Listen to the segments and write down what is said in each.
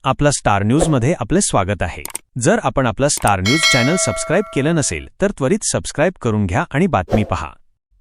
आपला स्टार न्यूजमध्ये आपले स्वागत आहे। जर आपण आपला स्टार न्यूज चॅनल सबस्क्राइब केलं नसेल तर त्वरित सबस्क्राइब करून घ्या आणि बातमी पहा।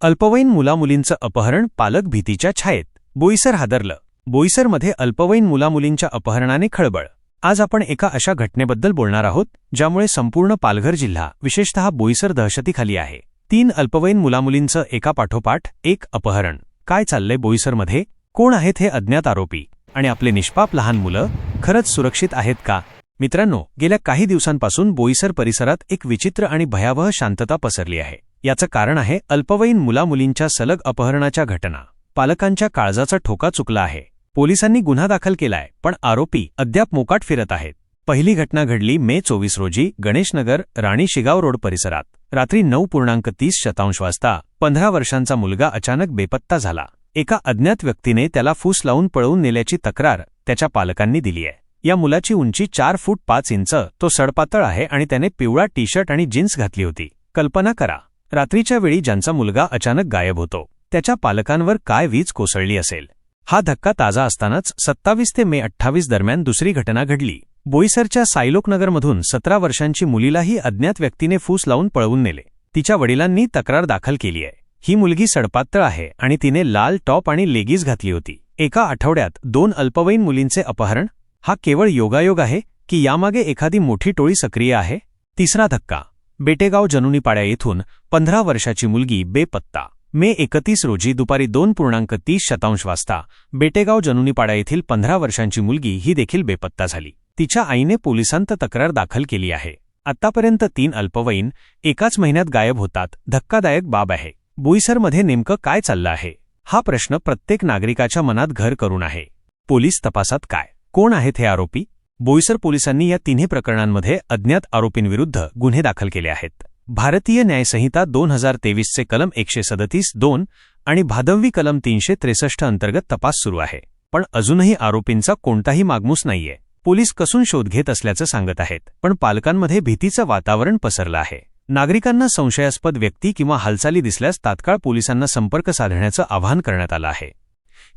अल्पवयीन मुलामुलींचं अपहरण, पालक भीतीच्या छायेत, बोईसर हादरलं। बोईसरमध्ये अल्पवयीन मुलामुलींच्या अपहरणाने खळबळ। आज आपण एका अशा घटनेबद्दल बोलणार आहोत ज्यामुळे संपूर्ण पालघर जिल्हा, विशेषतः बोईसर दहशतीखाली आहे। 3 अल्पवयीन मुलामुलींचं एकापाठोपाठ एक अपहरण। काय चाललंय बोईसरमध्ये? कोण आहेत हे अज्ञात आरोपी आणि आपले निष्पाप लहान मुलं खरंच सुरक्षित आहेत का? मित्रांनो, गेल्या काही दिवसांपासून बोईसर परिसरात एक विचित्र आणि भयावह शांतता पसरली आहे। याचं कारण आहे अल्पवयीन मुलामुलींच्या सलग अपहरणाच्या घटना। पालकांच्या काळजाचा ठोका चुकला आहे। पोलिसांनी गुन्हा दाखल केलाय, पण आरोपी अद्याप मोकाट फिरत आहेत। पहिली घटना घडली मे 24 रोजी गणेशनगर, राणी शिगाव रोड परिसरात। रात्री 9:30 वाजता 15 वर्षांचा मुलगा अचानक बेपत्ता झाला। एका अज्ञात व्यक्तीने त्याला फूस लावून पळवून नेल्याची तक्रार त्याच्या पालकांनी दिली आहे। या मुलाची उंची 4 फूट 5 इंच, तो सडपातळ आहे आणि त्याने पिवळा टी-शर्ट आणि जीन्स घातली होती। कल्पना करा, रात्रीच्या वेळी ज्यांचा मुलगा अचानक गायब होतो त्याच्या पालकांवर काय वीज कोसळली असेल। हा धक्का ताजा असतानाच 27 ते मे 28 दरम्यान दुसरी घटना घडली। बोईसरच्या सायलोकनगरमधून 17 वर्षांची मुलीलाही अज्ञात व्यक्तीने फूस लावून पळवून नेले। तिच्या वडिलांनी तक्रार दाखल केली आहे। ही मुलगी सडपातळ आहे आणि तिने लाल टॉप आणि लेगिज घातली होती। एका आठवड्यात 2 अल्पवयीन मुलींचे अपहरण। हा केवळ योगायोग आहे की यामागे एखादी मोठी टोळी सक्रिय आहे? तिसरा धक्का, बेटेगाव जनुनीपाड्या येथून 15 वर्षाची मुलगी बेपत्ता। मे 31 रोजी दुपारी 2:30 वाजता बेटेगाव जनुनीपाडा येथील 15 वर्षांची मुलगी ही देखील बेपत्ता झाली। तिच्या आईने पोलिसांत तक्रार दाखल केली आहे। आतापर्यंत 3 अल्पवयीन एकाच महिन्यात गायब होतात। धक्कादायक बाब आहे। बोईसरमध्ये नेमकं काय चाललं आहे? हा प्रश्न प्रत्येक नागरिकाच्या मनात घर करून आहे। पोलीस तपासात काय? कोण आहेत हे आरोपी? बोईसर पोलिसांनी या तिन्ही प्रकरणांमध्ये अज्ञात आरोपींविरुद्ध गुन्हे दाखल केले आहेत। भारतीय न्यायसंहिता 2023 चे कलम 137(2) आणि भादवी कलम 363 अंतर्गत तपास सुरू आहे। पण अजूनही आरोपींचा कोणताही मागमूस नाहीये। पोलीस कसून शोध घेत असल्याचं सांगत आहेत, पण पालकांमध्ये भीतीचं वातावरण पसरलं आहे। नागरिकांना संशयास्पद व्यक्ती किंवा हालचाली दिसल्यास तात्काळ पोलिसांना संपर्क साधण्याचं आवाहन करण्यात आलं आहे।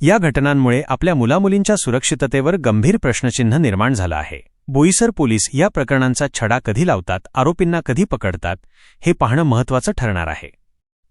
या घटनांमुळे आपल्या मुलामुलींच्या सुरक्षिततेवर गंभीर प्रश्नचिन्ह निर्माण झालं आहे। बोईसर पोलीस या प्रकरणांचा छडा कधी लावतात, आरोपींना कधी पकडतात, हे पाहणं महत्त्वाचं ठरणार आहे।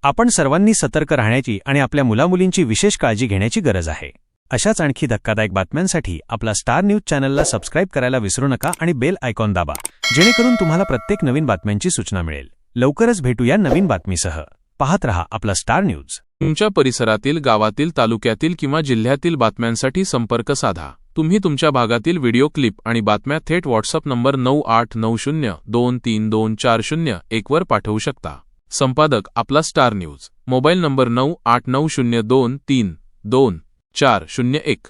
आपण सर्वांनी सतर्क राहण्याची आणि आपल्या मुलामुलींची विशेष काळजी घेण्याची गरज आहे। अशाच आणखी धक्कादायक बातम्यांसाठी आपला स्टार न्यूज चॅनलला सबस्क्राइब करायला विसरू नका आणि बेल आयकॉन दाबा, जेणेकरून तुम्हाला प्रत्येक नवीन बातम्यांची सूचना मिळेल। लवकरच भेटूया नवीन बातमीसह। पाहत रहा आपला स्टार न्यूज। तुमच्या परिसरातील, गावातील, तालुक्यातील किंवा जिल्ह्यातील बातम्यांसाठी संपर्क साधा। तुम्ही तुमच्या भागातील व्हिडिओ क्लिप आणि बातम्या थेट व्हॉट्सअप नंबर 9890232401 वर पाठवू शकता। संपादक आपला स्टार न्यूज। Mobile number 9890232401।